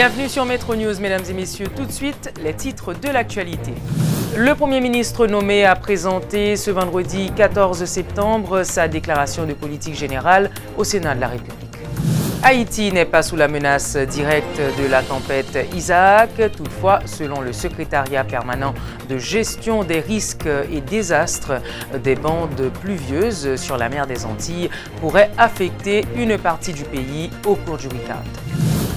Bienvenue sur Métro News, mesdames et messieurs. Tout de suite, les titres de l'actualité. Le Premier ministre nommé a présenté ce vendredi 14 septembre sa déclaration de politique générale au Sénat de la République. Haïti n'est pas sous la menace directe de la tempête Isaac. Toutefois, selon le secrétariat permanent de gestion des risques et désastres, des bandes pluvieuses sur la mer des Antilles pourraient affecter une partie du pays au cours du week-end.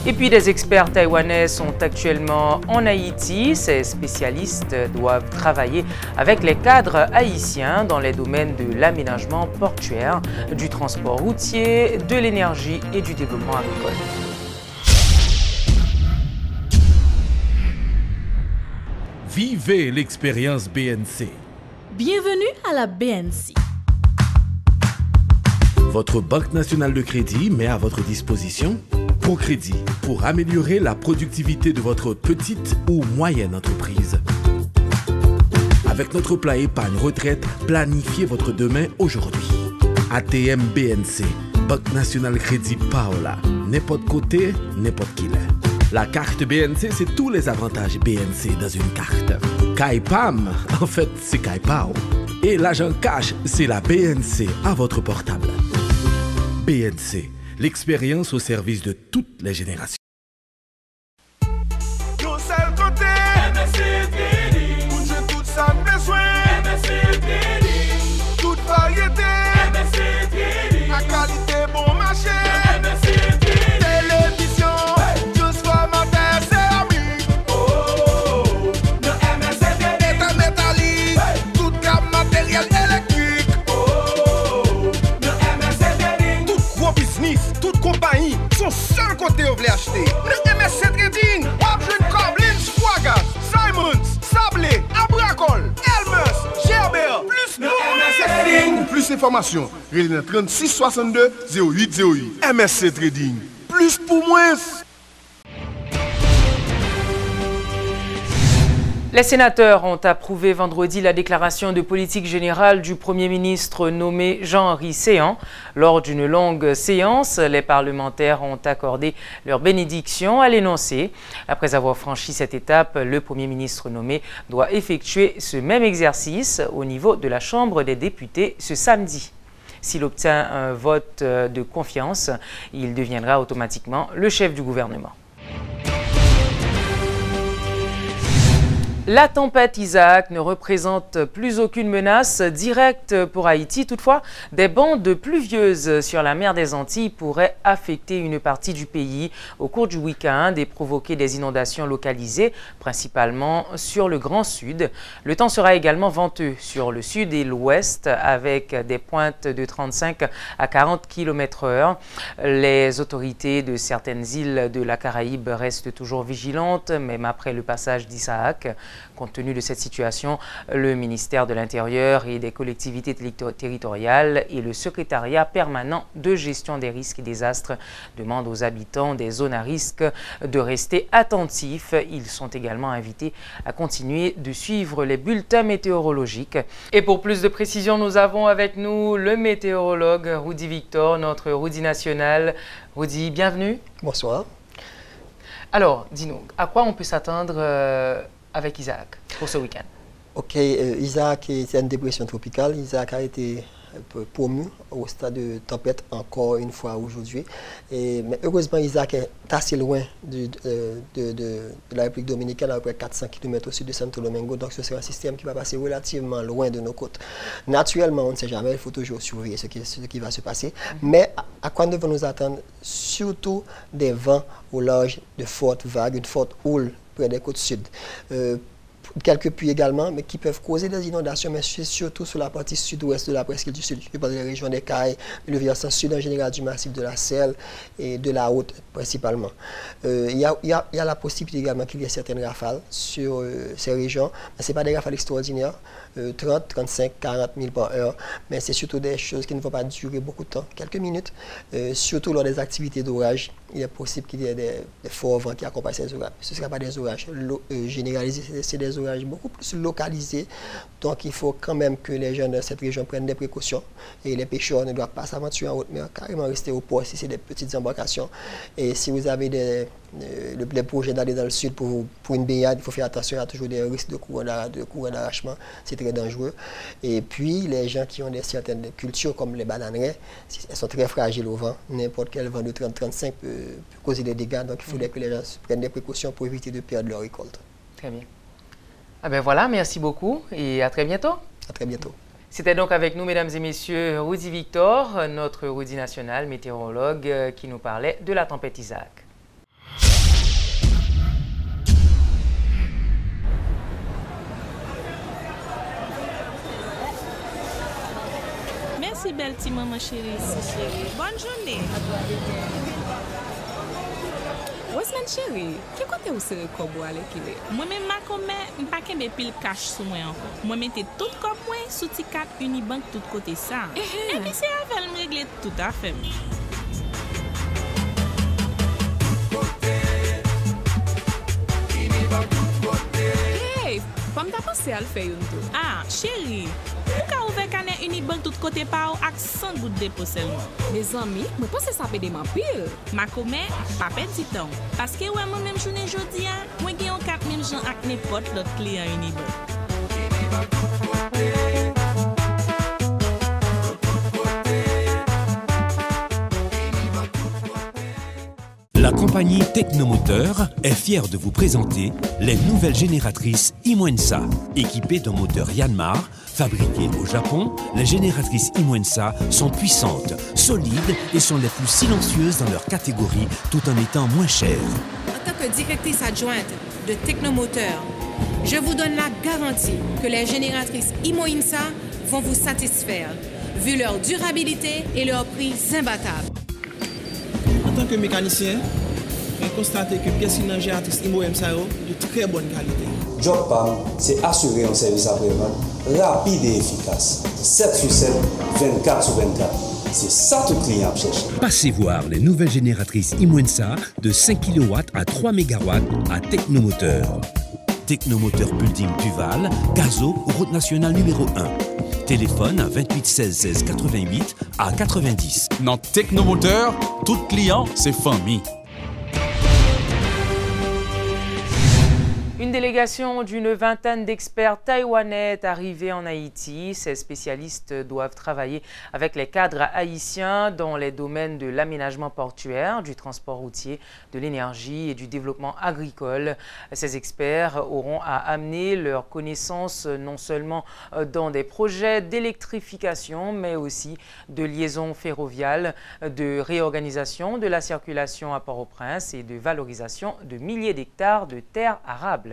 Et puis des experts taïwanais sont actuellement en Haïti. Ces spécialistes doivent travailler avec les cadres haïtiens dans les domaines de l'aménagement portuaire, du transport routier, de l'énergie et du développement agricole. Vivez l'expérience BNC. Bienvenue à la BNC. Votre Banque nationale de crédit met à votre disposition ProCrédit pour améliorer la productivité de votre petite ou moyenne entreprise. Avec notre plan épargne retraite, planifiez votre demain aujourd'hui. ATM BNC, Banque nationale crédit Paola. N'importe côté, n'importe qui l'est. La carte BNC, c'est tous les avantages BNC dans une carte. Kaipam, en fait, c'est Kaipao. Et l'agent cash, c'est la BNC à votre portable. BNC, l'expérience au service de toutes les générations. Toute variété, à qualité bon marché. Télévision, transformateur céramique. Le MSC métal métallique, toute gamme matériel électrique. Le MSC tout gros business, toute compagnie, son seul côté où vous voulez acheter. Le MSC Trading, Wapjun Coblins, Swagas, Simons, Sablé, Abracol, Elmer, Gerber, plus le MSC Trading. Pour plus d'informations, relais 36 62 08 08. MSC Trading, plus pour moins. Les sénateurs ont approuvé vendredi la déclaration de politique générale du Premier ministre nommé Jean-Henri Séan. Lors d'une longue séance, les parlementaires ont accordé leur bénédiction à l'énoncé. Après avoir franchi cette étape, le Premier ministre nommé doit effectuer ce même exercice au niveau de la Chambre des députés ce samedi. S'il obtient un vote de confiance, il deviendra automatiquement le chef du gouvernement. La tempête Isaac ne représente plus aucune menace directe pour Haïti. Toutefois, des bandes pluvieuses sur la mer des Antilles pourraient affecter une partie du pays au cours du week-end et provoquer des inondations localisées, principalement sur le Grand Sud. Le temps sera également venteux sur le sud et l'ouest avec des pointes de 35 à 40 km/h. Les autorités de certaines îles de la Caraïbe restent toujours vigilantes, même après le passage d'Isaac. Compte tenu de cette situation, le ministère de l'Intérieur et des collectivités territoriales et le secrétariat permanent de gestion des risques et désastres demandent aux habitants des zones à risque de rester attentifs. Ils sont également invités à continuer de suivre les bulletins météorologiques. Et pour plus de précision, nous avons avec nous le météorologue Rudy Victor, notre Rudy national. Rudy, bienvenue. Bonsoir. Alors, dis-nous, à quoi on peut s'attendre avec Isaac pour ce week-end? Ok, Isaac est une dépression tropicale. Isaac a été promu au stade de tempête encore une fois aujourd'hui. Mais heureusement, Isaac est assez loin de la République dominicaine, à peu près 400 km au sud de Santo Domingo. Donc ce sera un système qui va passer relativement loin de nos côtes. Naturellement, on ne sait jamais, il faut toujours surveiller ce qui va se passer. Mais à quoi devons nous attendre? Surtout des vents au large, de fortes vagues, une forte houle près des côtes sud. Quelques pluies également, mais qui peuvent causer des inondations, mais surtout sur la partie sud-ouest de la presqu'île du Sud. Je parle des régions des Caraïbes, le versant sud en général du massif de la Selle et de la Haute principalement. Il y a la possibilité également qu'il y ait certaines rafales sur ces régions, mais ce n'est pas des rafales extraordinaires, 30, 35, 40 000 par heure, mais c'est surtout des choses qui ne vont pas durer beaucoup de temps, quelques minutes, surtout lors des activités d'orage. Il est possible qu'il y ait des forts vents qui accompagnent ces orages. Ce ne sera pas des orages généralisés, c'est des orages beaucoup plus localisés. Donc il faut quand même que les gens de cette région prennent des précautions. Et les pêcheurs ne doivent pas s'aventurer en haute mer, carrément rester au port si c'est des petites embarcations. Et si vous avez des les projets d'aller dans le sud pour une baignade, il faut faire attention, il y a toujours des risques de courant d'arrachement, c'est très dangereux. Et puis, les gens qui ont certaines cultures, comme les bananeraies, elles sont très fragiles au vent. N'importe quel vent de 30-35 peut causer des dégâts. Donc, il faudrait que les gens prennent des précautions pour éviter de perdre leur récolte. Très bien. Ah ben voilà, merci beaucoup et à très bientôt. À très bientôt. C'était donc avec nous, mesdames et messieurs, Rudy Victor, notre Rudy national, météorologue, qui nous parlait de la tempête Isaac. Merci, belle petite maman chérie. Bonne journée. Wesman chérie, qui côté où c'est kobo avec lui? Moi-même, ma commère, pas qu'un pile cash sur moi encore. Moi, mettez tout comme moi sous T4 Unibank tout côté ça. Et puis, c'est avec me régler tout à fait. Hey, comme t'as pensé à le faire une tout? Ah, chérie, pourquoi ouvrir canet Unibank tout côté par avec 100 gouttes de dépôt seulement? Mes amis, moi pense que ça peut des pile. Ma commère, pas petit temps. Parce que ouais, moi même journée jodi a, moi gen 4 même gens avec n'importe l'autre client Unibank. La compagnie Technomoteur est fière de vous présenter les nouvelles génératrices Imoensa. Équipées d'un moteur Yanmar, fabriquées au Japon, les génératrices Imoensa sont puissantes, solides et sont les plus silencieuses dans leur catégorie tout en étant moins chères. En tant que directrice adjointe de Technomoteur, je vous donne la garantie que les génératrices Imoensa vont vous satisfaire, vu leur durabilité et leur prix imbattable. En tant que mécanicien, j'ai constaté que pièces génératrices Imoensa de très bonne qualité. Job PAM, c'est assurer un service après-vente rapide et efficace. 7 sur 7, 24 sur 24. C'est ça tout client cherche. Passez voir les nouvelles génératrices Imoensa de 5 kW à 3 MW à Technomoteur. Technomoteur Building Duval, Gazo, route nationale numéro 1. Téléphone à 28 16 16 88 à 90. Dans Technomoteur, tout client, c'est famille. Une délégation d'une vingtaine d'experts taïwanais est arrivée en Haïti. Ces spécialistes doivent travailler avec les cadres haïtiens dans les domaines de l'aménagement portuaire, du transport routier, de l'énergie et du développement agricole. Ces experts auront à amener leurs connaissances non seulement dans des projets d'électrification, mais aussi de liaison ferroviale, de réorganisation de la circulation à Port-au-Prince et de valorisation de milliers d'hectares de terres arables.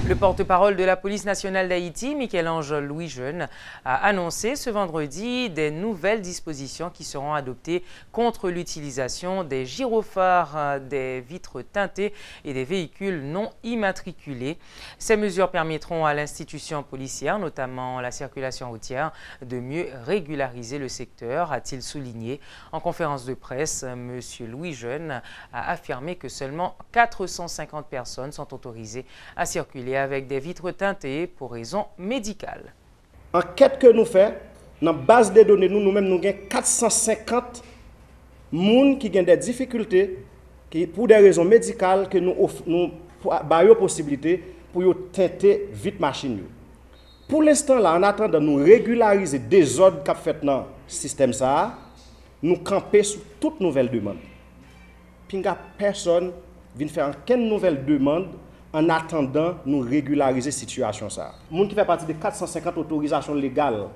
Le porte-parole de la police nationale d'Haïti, Michel-Ange Louis-Jeune, a annoncé ce vendredi des nouvelles dispositions qui seront adoptées contre l'utilisation des gyrophares, des vitres teintées et des véhicules non immatriculés. Ces mesures permettront à l'institution policière, notamment la circulation routière, de mieux régulariser le secteur, a-t-il souligné. En conférence de presse, M. Louis-Jeune a affirmé que seulement 450 personnes sont autorisées à circuler avec des vitres teintées pour raisons médicales. Enquête que nous faisons, dans la base de données, nous-mêmes, nous avons 450 personnes qui ont des difficultés pour des raisons médicales que nous avons possibilité pour teinter vite machine. Pour l'instant, là, en attendant de nous régulariser des ordres qu'a fait dans le système, nous campons sur toute nouvelle demande. Puis, personne ne vient faire aucune nouvelle demande en attendant nous régulariser la situation. Les gens qui fait partie de 450 autorisations légales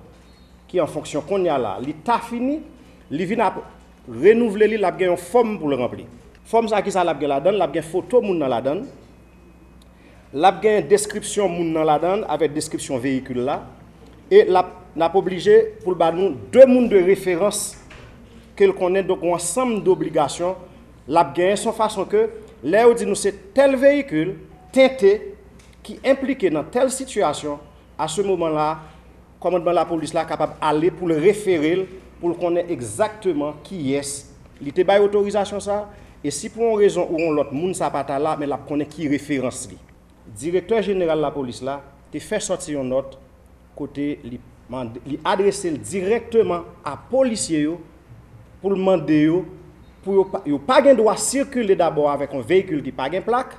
qui en fonction qu'on y a là, l'État fini, il vient renouveler, il a une forme pour le remplir. Forme ça qui ça l'a la donne, l'a photo moun dans la donne. L'a une description moun dans la donne avec description véhicule là et l'a obligé pour le nous deux moun de référence qu'elle connaît donc un ensemble d'obligations l'a gain son façon que là où dit nous c'est tel véhicule teinté qui impliqué dans telle situation, à ce moment-là, le commandement de la police là capable d'aller pour le référer, pour connaître exactement qui est. Il était bail autorisation ça, et si pour une raison ou on l'autre moun ça pas là, mais la connaît qui référence li. Directeur général de la police là, te fait sortir une note côté li adresser directement à policiers pour demander pour yo pas gain droit circuler d'abord avec un véhicule qui pas gain plaque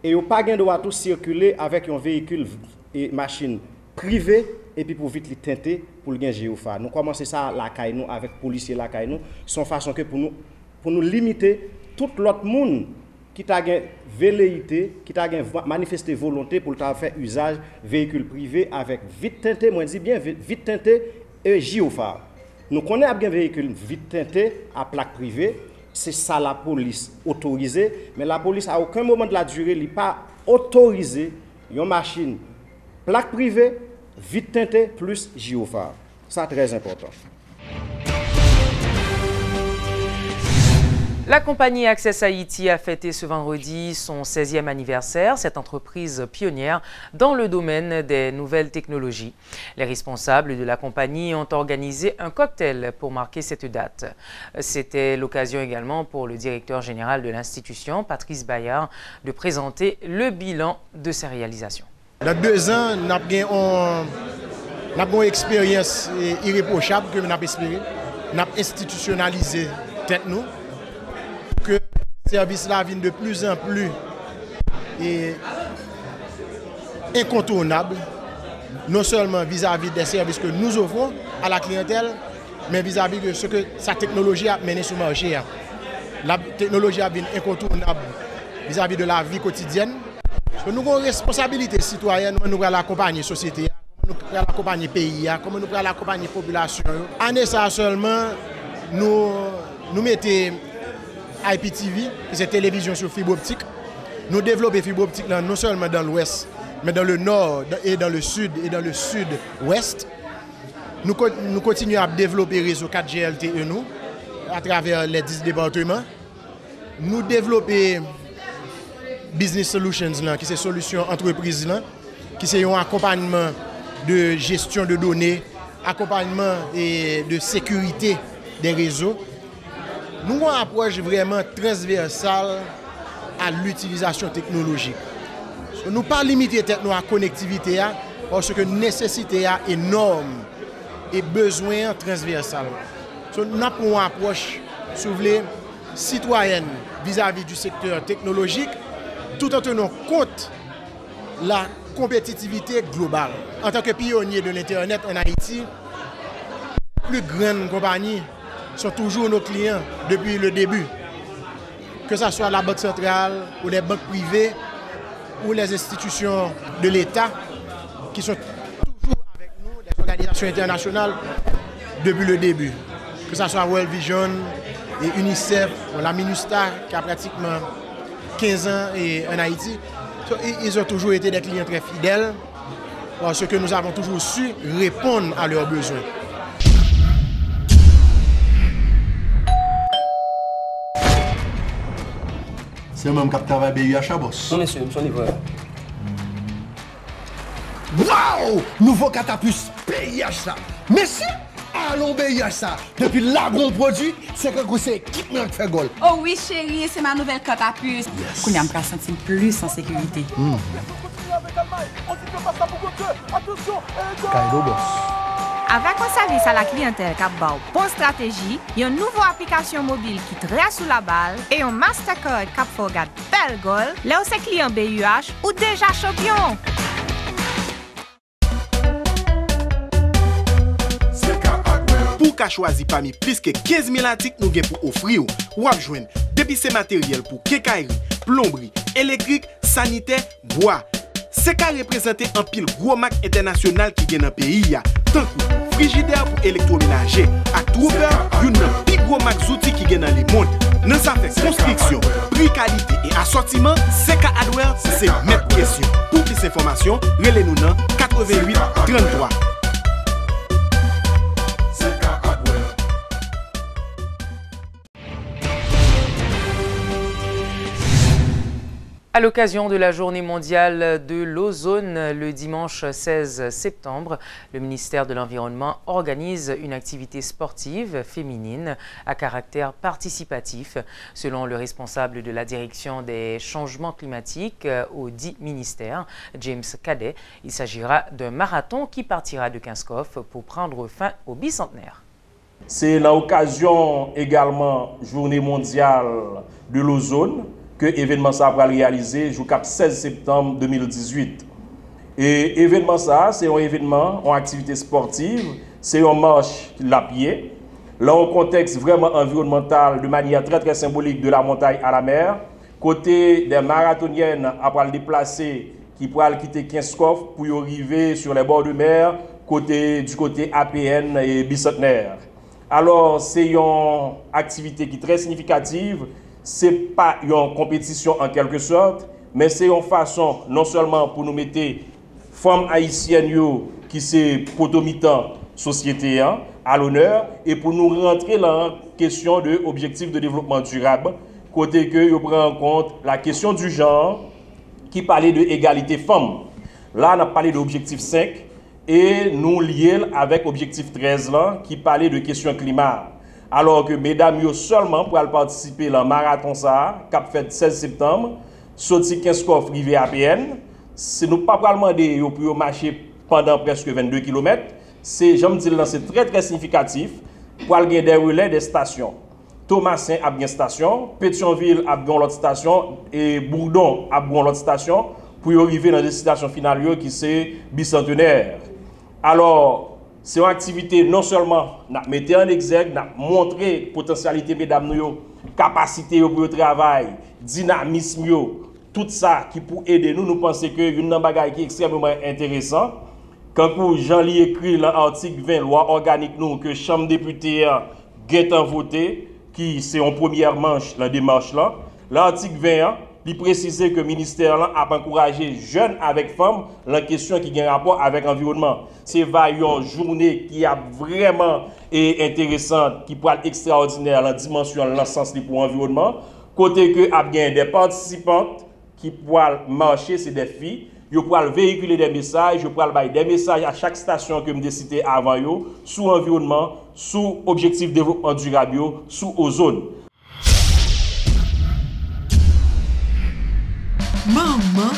et yo pas gain droit tout circuler avec un véhicule et machine privée et puis pour vite les tenter pour le gain géophare. Nous commençons ça la caille nous avec policiers la caille nous son façon que pour nous limiter tout l'autre monde qui t'a gain velléité, qui t'a gain manifester volonté pour faire usage véhicule privé avec vite teinté, moi dis bien vite teinté et géophare. Nous connaissons bien véhicule vite teinté à plaque privée, c'est ça la police autorisée, mais la police à aucun moment de la durée n'est pas autorisée une machine plaque privée vite teinté plus géophare. Ça très important. La compagnie Access Haïti a fêté ce vendredi son 16e anniversaire, cette entreprise pionnière dans le domaine des nouvelles technologies. Les responsables de la compagnie ont organisé un cocktail pour marquer cette date. C'était l'occasion également pour le directeur général de l'institution, Patrice Bayard, de présenter le bilan de ses réalisations. Dans 2 ans, nous avons une expérience irréprochable que nous avons espéré. Nous avons institutionnalisé tête nous. Que le service là vienne de plus en plus incontournable, non seulement vis-à-vis des services que nous offrons à la clientèle, mais vis-à-vis de ce que sa technologie a mené sur le marché. La technologie a été incontournable vis-à-vis de la vie quotidienne. Nous avons une responsabilité citoyenne, nous allons accompagner la société, nous allons accompagner le pays, nous allons accompagner la population. En ça seulement, nous mettons IPTV, c'est télévision sur fibre optique. Nous développons fibre optique non seulement dans l'ouest, mais dans le nord et dans le sud et dans le sud-ouest. Nous continuons à développer le réseau 4G LTE nous, à travers les 10 départements. Nous développons Business Solutions, qui c'est solution entreprise, qui c'est un accompagnement de gestion de données, accompagnement et de sécurité des réseaux. Nous avons une approche vraiment transversale à l'utilisation technologique. Nous ne pas limiter à la connectivité parce que la nécessité est énorme et besoin transversal. Nous avons une approche citoyenne vis-à-vis du secteur technologique tout en tenant compte de la compétitivité globale. En tant que pionnier de l'Internet en Haïti, les plus grandes compagnies sont toujours nos clients depuis le début. Que ce soit la Banque centrale ou les banques privées ou les institutions de l'État qui sont toujours avec nous, les organisations internationales depuis le début. Que ce soit World Vision et UNICEF, ou la MINUSTAH qui a pratiquement 15 ans en Haïti. Ils ont toujours été des clients très fidèles parce que nous avons toujours su répondre à leurs besoins. C'est moi qui travaille BUH à boss. Non, monsieur, je suis livreur. Waouh! Nouveau catapus BUH ça. Merci! Allons BUH ça. Depuis là, bon produit, c'est que c'est équipement qui fait gol. Oh oui, chérie, c'est ma nouvelle catapus. Qu'on a me sentir plus en sécurité. Kaido boss. Avec un service à la clientèle qui a bonne stratégie, une nouvelle application mobile qui trace sous la balle et un Mastercard qui fait regarder belle goal, là où c'est client BUH ou déjà champion. Pour qu'à choisir parmi plus que 15 000 articles nous avons pour offrir, ou à joindre depuis ces matériels pour quincaillerie, plomberie, électrique, sanitaire, bois. C'est qu'à représenter un pile gros marque international qui vient dans le pays. Tant que frigidaire pour électroménager, à trouver une plus gros marque outils qui vient dans le monde. Dans sa fait construction, prix, qualité et assortiment, CK Hardware, c'est mettre question. Pour plus d'informations, relais-nous dans 88 33. À l'occasion de la Journée mondiale de l'ozone, le dimanche 16 septembre, le ministère de l'Environnement organise une activité sportive féminine à caractère participatif. Selon le responsable de la direction des changements climatiques au dit ministère, James Cadet, il s'agira d'un marathon qui partira de Kinskov pour prendre fin au bicentenaire. C'est l'occasion également journée mondiale de l'ozone que l'événement ça va réaliser jusqu'au 16 septembre 2018. Et événement ça, c'est un événement, une activité sportive, c'est une marche à pied, là un contexte vraiment environnemental de manière très très symbolique de la montagne à la mer. Côté des marathoniennes après le déplacer qui pourra quitter Kinskov pour arriver sur les bords de mer du côté APN et bicentenaire. Alors c'est une activité qui est très significative, c'est pas une compétition en quelque sorte, mais c'est une façon non seulement pour nous mettre femmes haïtiennes qui c'est potomitan société à l'honneur et pour nous rentrer dans la question de objectifs de développement durable. Côté que vous prenez en compte la question du genre qui parlait de égalité femmes. Là, on a parlé de l'objectif 5 et nous lions avec l'objectif 13 là, qui parlait de question climat. Alors que mesdames, yo seulement pour participer à marathon ça, cap fait 16 septembre, sorti 15 coffres rivé à APN, c'est nous pas demander pour marcher pendant presque 22 km. C'est, j'aime dire, c'est très très significatif pour aller des relais des stations. Thomasin a bien station, Pétionville a bien l'autre station et Bourdon a bien l'autre station pour arriver dans des stations finales qui c'est bicentenaire. Alors, c'est une activité non seulement mettre en exergue, montrer potentialité mesdames capacité pour le travail, dynamisme tout ça qui peut aider nous pensons que une bagage qui est extrêmement intéressant. Quand Jean-Ly écrit dans l'article 20 loi organique nous que Chambre députée a voté qui c'est en première manche la démarche là, l'article 20 il précise que le ministère a encouragé jeunes avec femmes la question qui a un rapport avec l'environnement. C'est une journée qui est vraiment intéressante, qui peut être extraordinaire la dimension, dans le sens pour l'environnement. Côté que a bien des participantes qui peuvent marcher, c'est des filles. Ils peuvent véhiculer des messages, ils peuvent faire des messages à chaque station que je me cité avant, sous l'environnement, sous objectif de développement durable, sous ozone. Maman?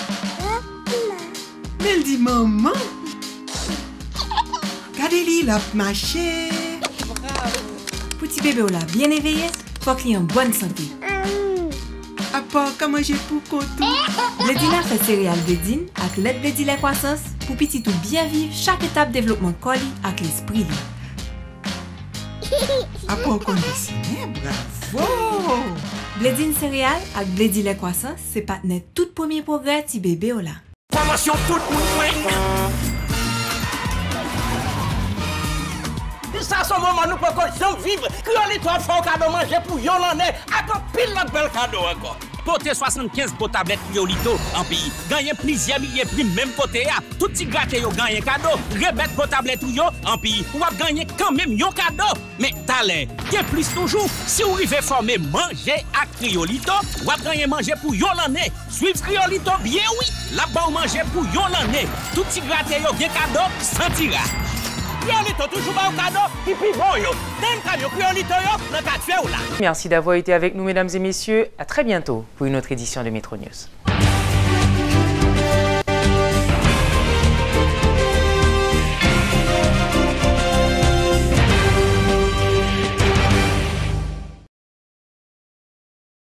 Elle dit maman? Regardez-lui, la marché. Petit bébé, là, bien éveillé, faut qu'il ait en bonne santé. À part qu'à manger pour contour. Blédina fait céréales Blédine avec l'aide Blédine la croissance pour petit tout bien vivre chaque étape développement colis avec l'esprit. À part qu'on dessine, bravo! Blédine céréales avec Blédine la croissance, c'est partenaire tout premier progrès petit bébé là. Formation tout le monde. Ça, c'est un moment nous pouvons vivre. Criolli, toi, faut cadeau manger pour yon l'année. Attends, pile notre bel cadeau encore. Porter 75 pour tablettes Criolito en pays. Gagner plusieurs milliers prix même côté. Tout petit gâté yo gagner cadeau. Remettre pour tablette yo en pays. Ou va gagner quand même yon cadeau. Mais talent, bien plus toujours. Si vous arrivez former manger à Criolito, ou va gagner manger pour yon l'année. Suivre Criolito bien oui. Là-bas ou manger pour yon l'année. Tout petit gâté yo bien cadeau sans tirage. Criolito toujours pas au cadeau, et puis bon yo. D'un cadeau Criolito yo, le cas de fait ou là. Merci d'avoir été avec nous, mesdames et messieurs. À très bientôt pour une autre édition de Métro News.